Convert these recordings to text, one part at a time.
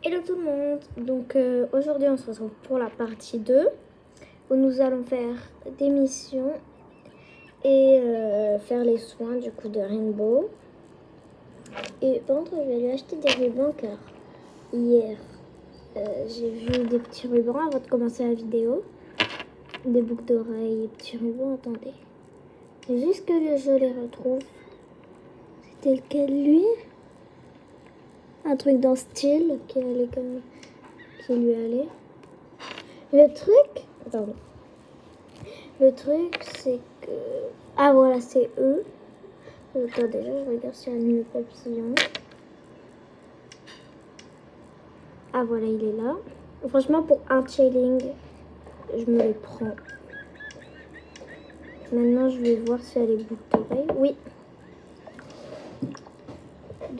Hello tout le monde, donc aujourd'hui on se retrouve pour la partie 2 où nous allons faire des missions et faire les soins du coup de Rainbow. Et par contre je vais lui acheter des rubans car hier j'ai vu des petits rubans avant de commencer la vidéo. Des boucles d'oreilles et petits rubans, attendez. C'est juste que je les retrouve. C'était lequel lui? Un truc dans ce style qui allait comme... qui lui allait. Le truc... Pardon. Le truc, c'est que... Ah, voilà, c'est eux. Attends, déjà, je regarde si elle a le papillon. Ah, voilà, il est là. Franchement, pour un chilling, je me les prends. Maintenant, je vais voir si elle est boucle d'oreille. Oui.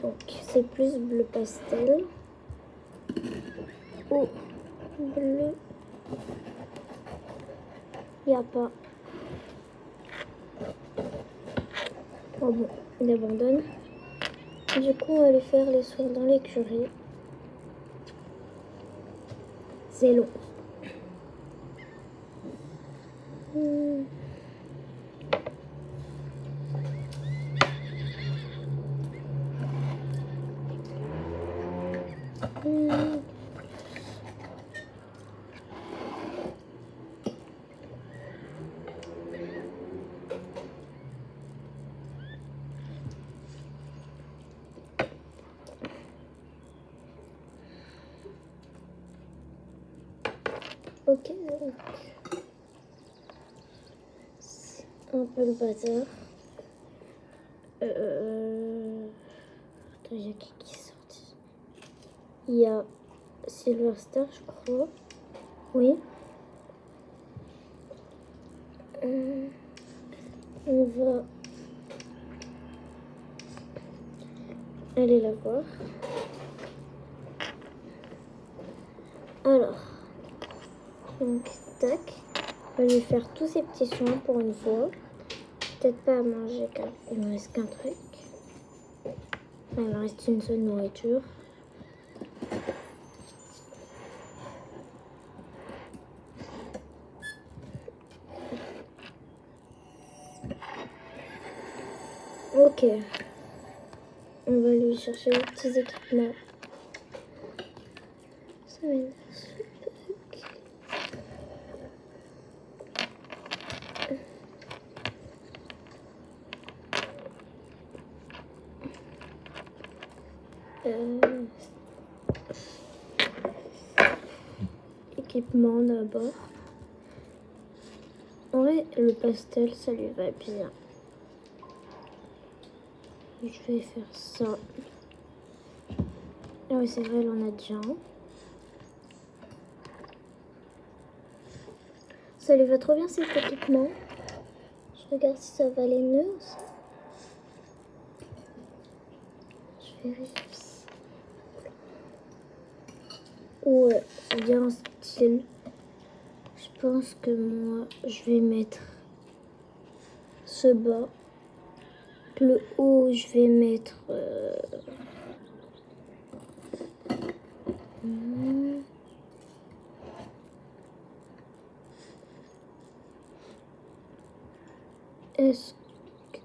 Donc, c'est plus bleu pastel. Ou bleu. Il n'y a pas. Oh bon, il abandonne. Du coup, on va aller faire les soins dans l'écurie. C'est long. Ok, donc c'est un peu le bazar. Attends, il y a qui est sorti? Il y a Silverstar, je crois. Oui. On va aller la voir. Alors, donc tac, on va lui faire tous ces petits soins pour une fois. Peut-être pas à manger car il me reste qu'un truc. Enfin, il me reste une seule nourriture. Ok. On va lui chercher les petits équipements. Ça m'énerve. Équipement d'abord. En vrai, le pastel, ça lui va bien. Je vais faire ça. Ah oui, c'est vrai, elle en a déjà un. Ça lui va trop bien cet équipement. Je regarde si ça va les nœuds aussi. Je vérifie. Ouais, bien style. Je pense que moi, je vais mettre ce bas. Le haut, je vais mettre... Est-ce que...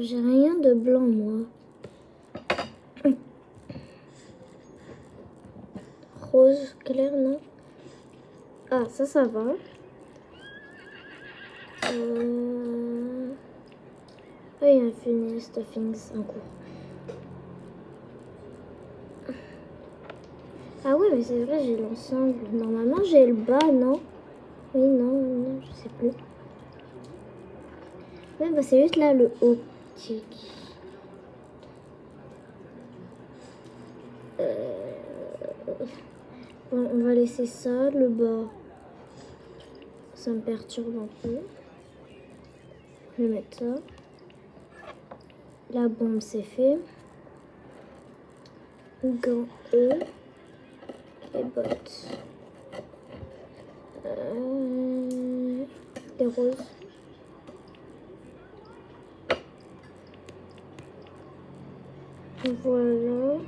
j'ai rien de blanc, moi. Rose clair, non? Ah, ça va. Ah, il y a un funny stuffing en cours. Ah oui, mais c'est vrai, j'ai l'ensemble. Normalement, j'ai le bas, non? Oui, non, je sais plus. Ouais, bah c'est juste là le haut qui... Bon, on va laisser ça, le bas. Ça me perturbe un peu. Je vais mettre ça. La bombe, c'est fait. Gants E. Et bottes. Des roses. Voilà.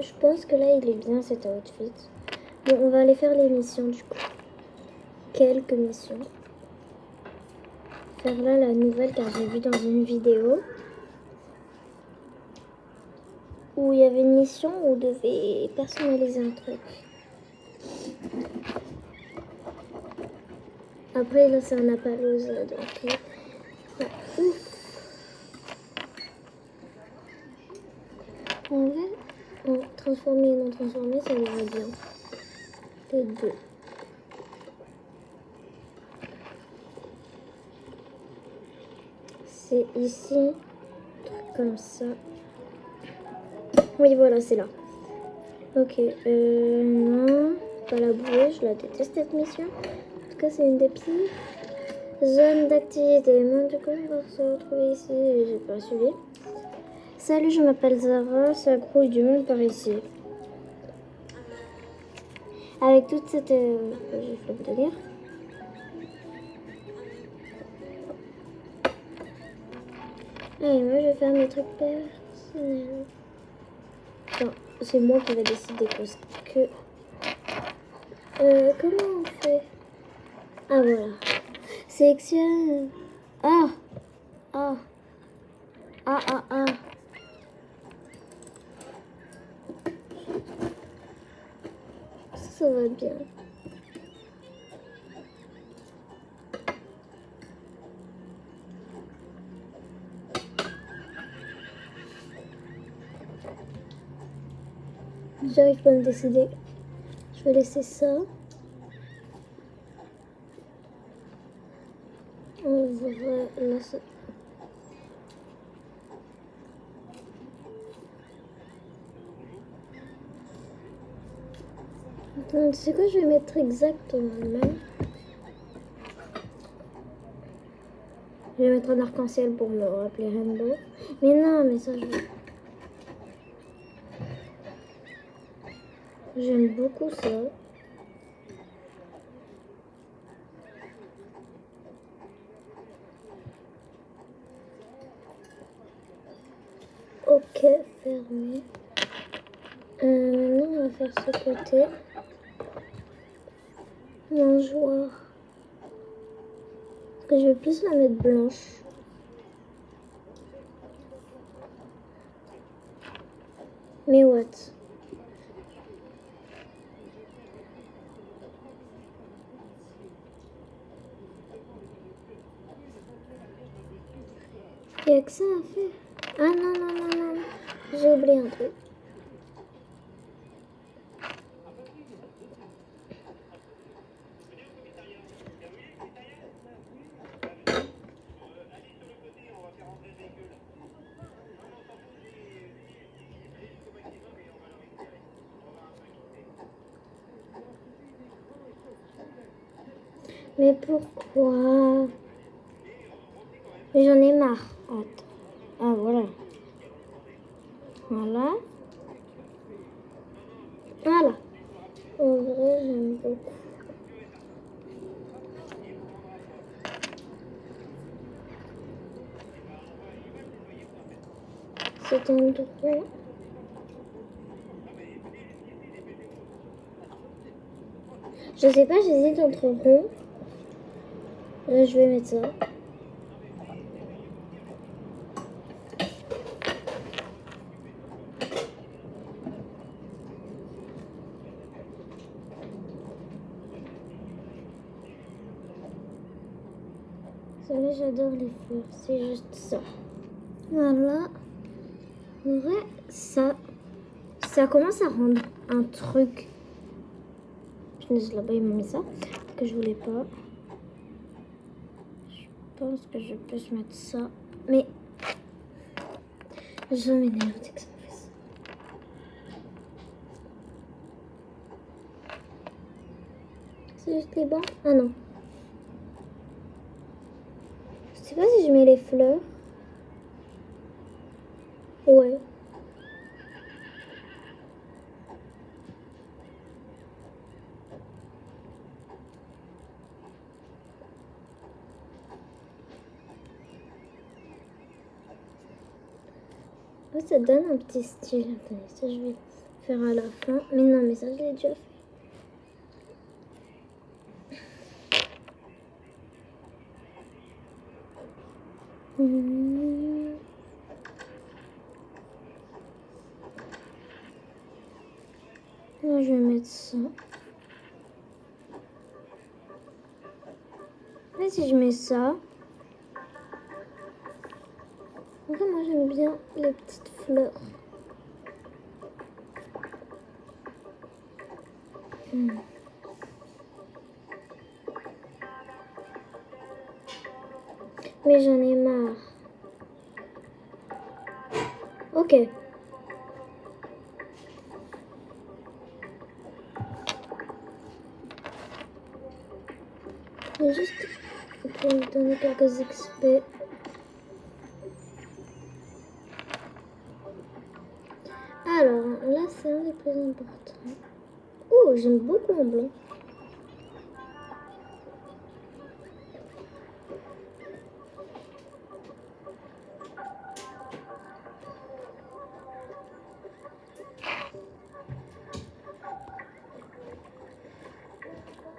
Je pense que là, il est bien cet outfit. Bon, on va aller faire les missions du coup. Quelques missions. Faire là la nouvelle car j'ai vu dans une vidéo où il y avait une mission où on devait personnaliser un truc. Après là c'est un Appalose donc ouais. Ouf. En vrai, en transformer et non transformer ça irait bien. Les deux. C'est ici, comme ça. Oui voilà c'est là. Ok, non, pas la bouée, je la déteste cette mission. En tout cas c'est une des pires. Zone d'activité, les membres du groupe vont se retrouver ici, j'ai pas suivi. Salut, je m'appelle Zara, ça grouille du monde par ici. Avec toute cette... j'ai fait de lire. Allez, moi je vais faire mes trucs personnels. Enfin, c'est moi qui vais décider parce que... comment on fait? Ah voilà. Sélectionne. Ah. Ah. Ah ah ah. Ça va bien. J'arrive pas à me décider. Je vais laisser ça. On va là ça. Attends, tu sais quoi, je vais mettre exactement le même. Je vais mettre un arc-en-ciel pour me rappeler Rainbow. Mais non, mais ça je... J'aime beaucoup ça. Ok, fermé. Maintenant, on va faire ce côté. Mangeoire. Parce que je vais plus la mettre blanche. Mais what? Il n'y a que ça à faire. Ah non, non, non, non. J'ai oublié un truc. Mais pourquoi? Mais j'en ai marre. Attends. Ah voilà. Voilà. Voilà. En vrai, j'aime beaucoup. Cet endroit. Je sais pas, j'hésite entre rond. Là, je vais mettre ça. Là, j'adore les fleurs. C'est juste ça. Voilà. En vrai, ça commence à rendre un truc. Punaise, là-bas, ils m'ont mis ça. Que je voulais pas. Je pense que je peux se mettre ça. Mais je m'énerve dès que ça me fait ça. C'est juste les bancs? Ah non. Je sais pas si je mets les fleurs. Ouais. Ouais, ça donne un petit style. Attendez, ça je vais faire à la fin. Mais non, mais ça je l'ai déjà fait. Là, je vais mettre ça. Là, si je mets ça. En fait, moi j'aime bien les petites fleurs. Mais j'en ai marre. Ok. Et juste pour lui donner quelques XP. Alors, là c'est un des plus importants. Oh, j'aime beaucoup en blanc.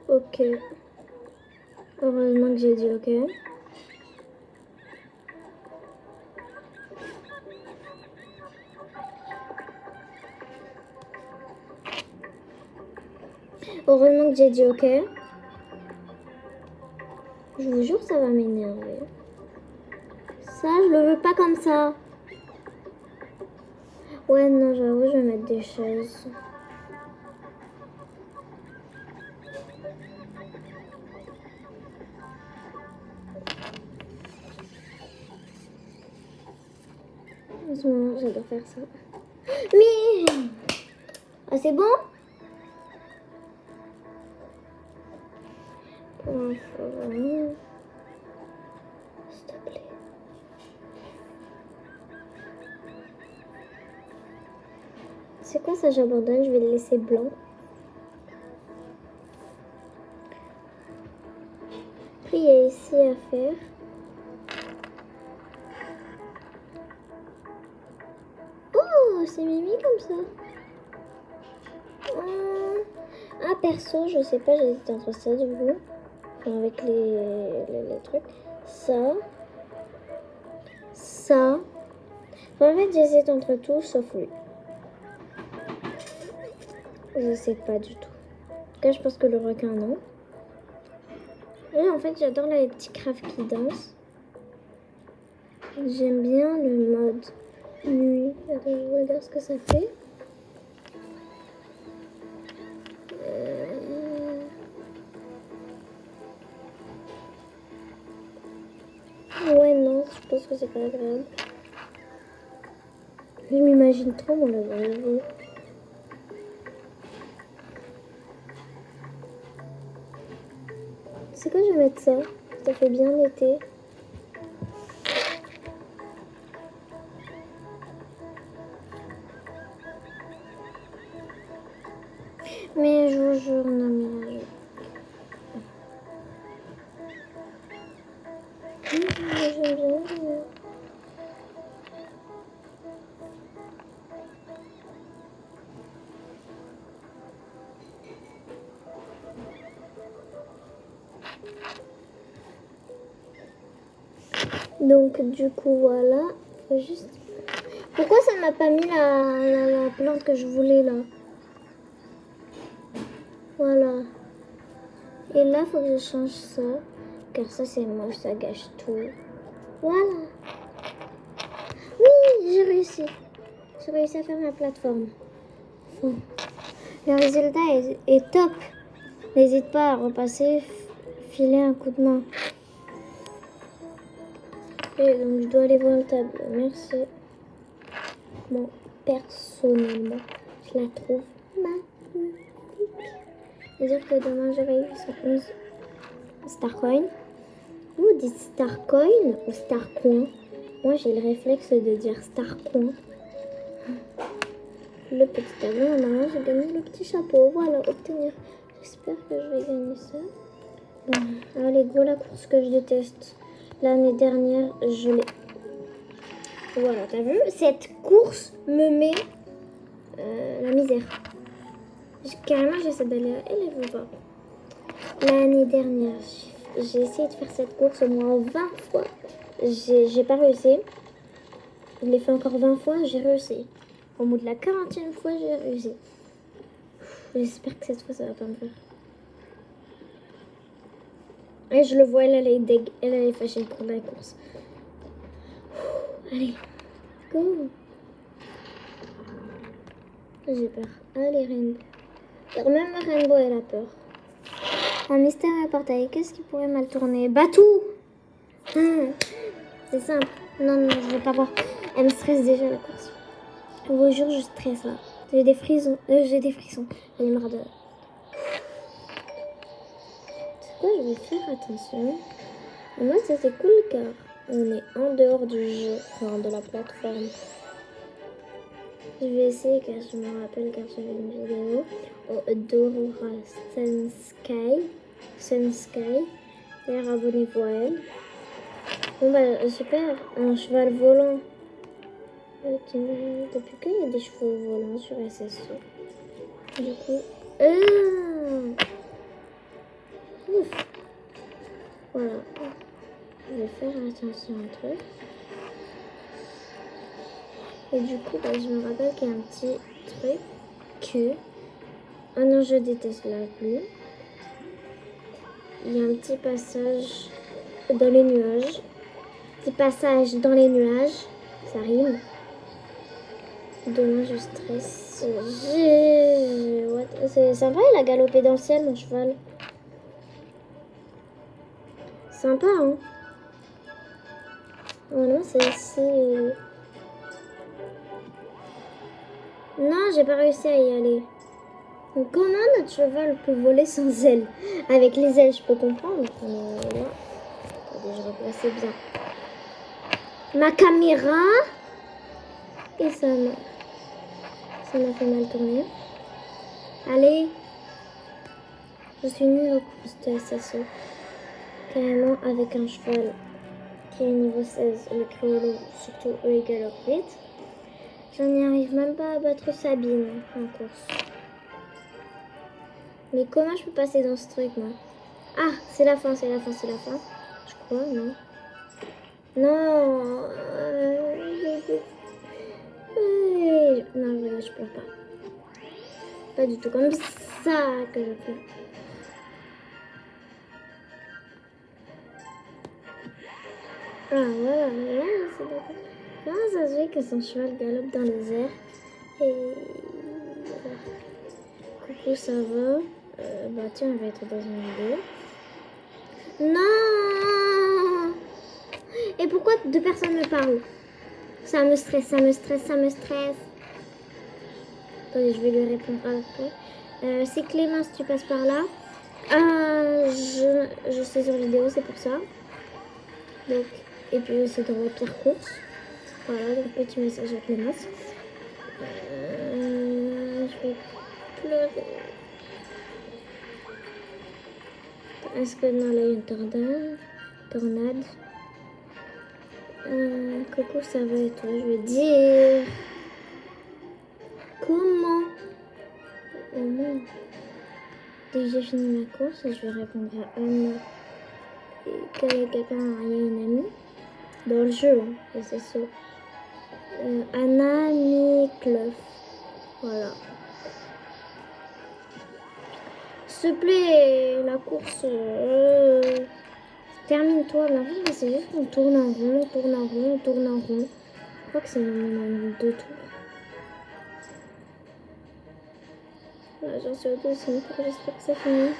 Ok. Heureusement que j'ai dit ok. Heureusement que j'ai dit ok. Je vous jure, ça va m'énerver. Ça, je le veux pas comme ça. Ouais, non, j'avoue, je vais mettre des chaises. En ce moment, j'adore faire ça. Mais... Ah, c'est bon? S'il te plaît. C'est quoi ça, j'abandonne, je vais le laisser blanc. Puis il y a ici à faire. Oh, c'est mimi comme ça. Ah, perso, je sais pas, j'hésite entre ça du coup. Enfin, avec les trucs. Ça. Ça. Enfin, en fait, j'hésite entre tout sauf lui. Je sais pas du tout. En tout cas, je pense que le requin, non. Et en fait, j'adore les petits crabes qui dansent. J'aime bien le mode nuit. Attends, je regarde ce que ça fait. Ouais, non, je pense que c'est pas agréable. Je m'imagine trop, moi, la vraie vie. C'est quoi, je vais mettre ça. Ça fait bien l'été. Mais je vous jure, non, mais là, j'aime bien. Donc, du coup, voilà. Faut juste... Pourquoi ça m'a pas mis la plante que je voulais, là? Voilà. Et là, faut que je change ça. Car ça, c'est moche, ça gâche tout. Voilà. Oui, j'ai réussi. J'ai réussi à faire ma plateforme. Le résultat est top. N'hésite pas à repasser, filer un coup de main. Et donc, je dois aller voir le tableau. Merci. Bon, personnellement, je la trouve magnifique. C'est-à-dire que demain, j'aurai 811 Starcoin. Vous dites Starcoin ou Starcoin? Moi, j'ai le réflexe de dire Starcoin. Le petit tableau, normalement, j'ai gagné le petit chapeau. Voilà, obtenir. J'espère que je vais gagner ça. Bon, allez, go, la course que je déteste. L'année dernière, je l'ai. Voilà, t'as vu? Cette course me met la misère. Carrément, j'essaie d'aller à elle, elle veut pas. L'année dernière, j'ai essayé de faire cette course au moins 20 fois. J'ai pas réussi. Je l'ai fait encore 20 fois, j'ai réussi. Au bout de la 40e fois, j'ai réussi. J'espère que cette fois, ça va pas me faire. Et je le vois, elle est fâchée pour la course. Allez, go. J'ai peur. Allez, Rainbow. Même Rainbow, elle a peur. Un mystère à portail. Qu'est-ce qui pourrait mal tourner? Batou. C'est simple. Non, je veux pas voir. Elle me stresse déjà la course. Je vous jure, je stresse là. J'ai des frissons. J'en ai marre de... C'est quoi? Je vais faire attention. Et moi, ça c'est cool car on est en dehors du jeu, enfin de la plateforme. Je vais essayer car je me rappelle car j'avais une vidéo au d'Aurora Sunsky. D'ailleurs, abonnez-vous à elle. Bon bah super, un cheval volant. Depuis quand il y a des chevaux volants sur SSO? Du coup, ouf. Voilà. Je vais faire attention à un truc. Et du coup, bah, je me rappelle qu'il y a un petit truc que... Oh non, je déteste la pluie. Il y a un petit passage dans les nuages. Petit passage dans les nuages. Ça rime. Demain, je stresse. C'est sympa, il a galopé dans le ciel, mon cheval. Sympa, hein? Normalement, c'est ici. Non, j'ai pas réussi à y aller. Donc, comment notre cheval peut voler sans ailes? Avec les ailes, je peux comprendre. Mais là, attendez, je replace bien ma caméra. Et ça m'a fait mal tourner. Allez. Je suis nulle au course de SSO. Carrément avec un cheval qui est niveau 16. Le créolo, surtout eux, ils galopent vite. Je n'y arrive même pas à battre Sabine en course. Mais comment je peux passer dans ce truc, moi? Ah, c'est la fin. Je crois, non? Non. Non, je pleure pas. Pas du tout comme ça que je pleure. Ah, voilà, c'est d'accord. Comment ça se fait que son cheval galope dans les airs? Et voilà. Coucou, ça va? Bah tiens, on va être dans une vidéo. Non! Et pourquoi deux personnes me parlent? Ça me stresse. Attendez, je vais lui répondre après. C'est Clémence, tu passes par là. Je suis sur vidéo, c'est pour ça. Donc, et puis c'est dans la pire course. Voilà, donc petit message à Clémence. Je vais pleurer. Est-ce que non, là il y a une tornade? Coucou, ça va et toi? Je vais dire. Comment? Dès que j'ai fini ma course, je vais répondre à Anne. Il y a une amie dans le jeu, hein, et c'est ça. Anna Mikloff. Voilà. S'il te plaît, la course. Termine-toi. Mais en fait, c'est juste qu'on tourne en rond. Je crois que c'est même 2 tours. Voilà, j'en suis au deuxième tour. J'espère que ça finit.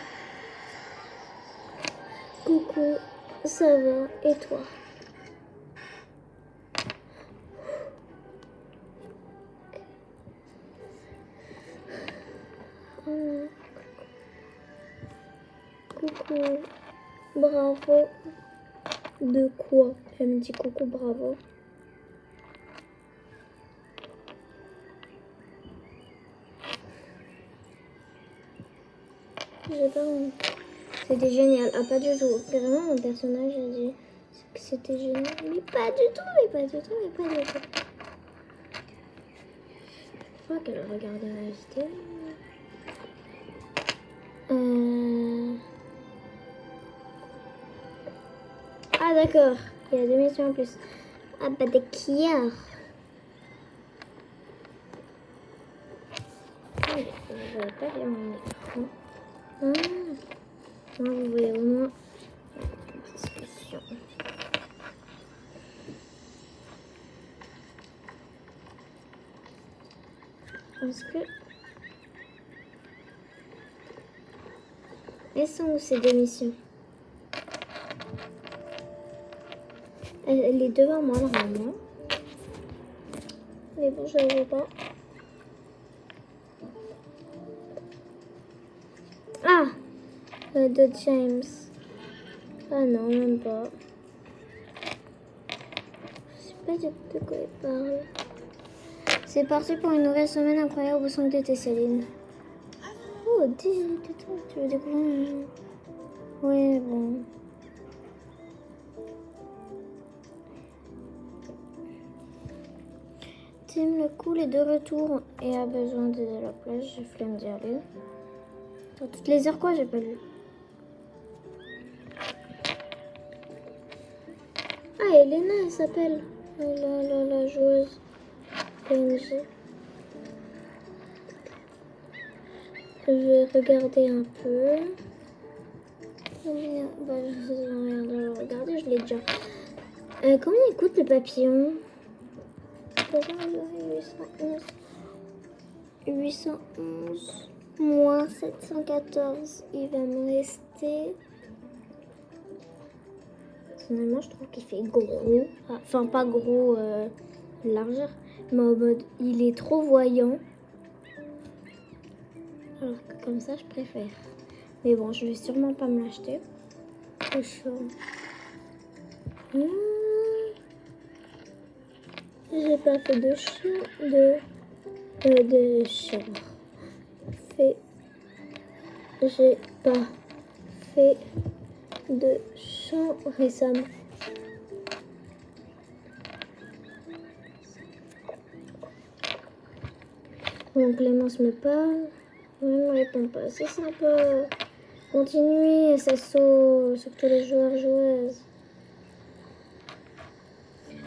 Coucou, ça va et toi? Coucou, bravo. De quoi? Elle me dit coucou, bravo. J'ai pas honte. C'était génial. Ah, pas du tout. Vraiment, mon personnage a dit c'était génial. Mais pas du tout, mais pas du tout, mais pas du tout. Je crois qu'elle regardait la vidéo. Ah d'accord, il y a 2 missions en plus. Ah bah d'accord. Je ne vois pas bien mon écran. Ah, vous voyez au moins la discussion. Est-ce que... Elles sont où ces 2 missions? Elle est devant moi normalement. Mais bon, je ne la vois pas. Ah, de James. Ah non, même pas. Je sais pas de quoi il parle. C'est parti pour une nouvelle semaine incroyable au centre d'été, Céline. Oh, détends, tu veux découvrir? Ouais, bon. Tim le cool est de retour et a besoin d'aider à la plage. J'ai flemme d'y aller. Dans toutes les heures, quoi, j'ai pas lu. Ah, Elena, elle s'appelle. La joueuse PNJ. Je vais regarder un peu. Bah, je sais rien de le regarder, je l'ai déjà. Comment il coûte le papillon? 811 moins 714. Il va me rester. Personnellement, je trouve qu'il fait gros. Enfin, pas gros largeur, mais en mode il est trop voyant. Alors que comme ça, je préfère. Mais bon, je vais sûrement pas me l'acheter. C'est chaud. J'ai pas fait de chien, de chien. J'ai pas fait de chant récemment. Bon, Clémence me parle. Elle ne me répond pas. C'est sympa. Continuez, ça saute sur tous les joueuses.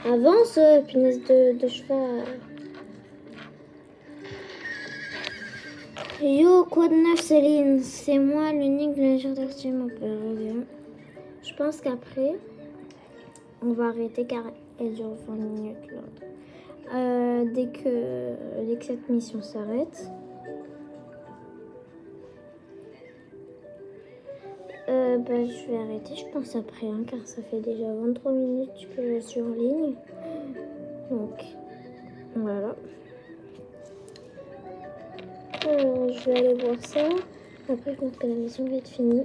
Avance, punaise de cheval. Yo, quoi de neuf, Céline? C'est moi, l'unique légère d'artier, mon père. Reviens. Je pense qu'après, on va arrêter car elle dure 20 minutes l'autre. Dès que cette mission s'arrête, je vais arrêter, je pense après, hein, car ça fait déjà 23 minutes que je suis en ligne. Donc, voilà. Alors, je vais aller voir ça. Après, je pense que la mission va être finie.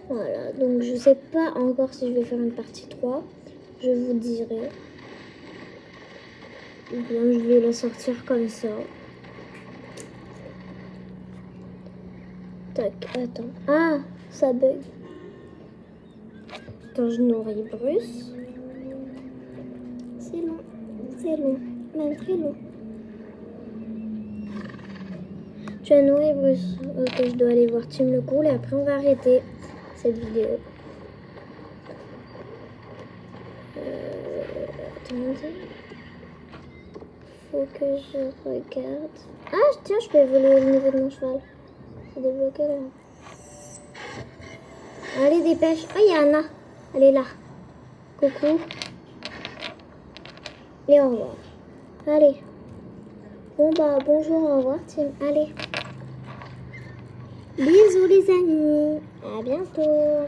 Voilà, donc je sais pas encore si je vais faire une partie 3. Je vous dirai. Ou bien je vais la sortir comme ça. Tac, attends. Ah, ça bug. Attends, je nourris Bruce. C'est long, même très long. Tu as nourri Bruce. Ok, je dois aller voir Tim le cool et après on va arrêter cette vidéo. Attendez. Faut que je regarde. Ah, tiens, je peux évoluer le niveau de mon cheval. C'est débloqué là. Allez, dépêche. Oh, il y a Anna. Elle est là. Coucou. Et au revoir. Allez. Bon, bah, bonjour, au revoir, Tim. Allez. Bisous, les amis. À bientôt.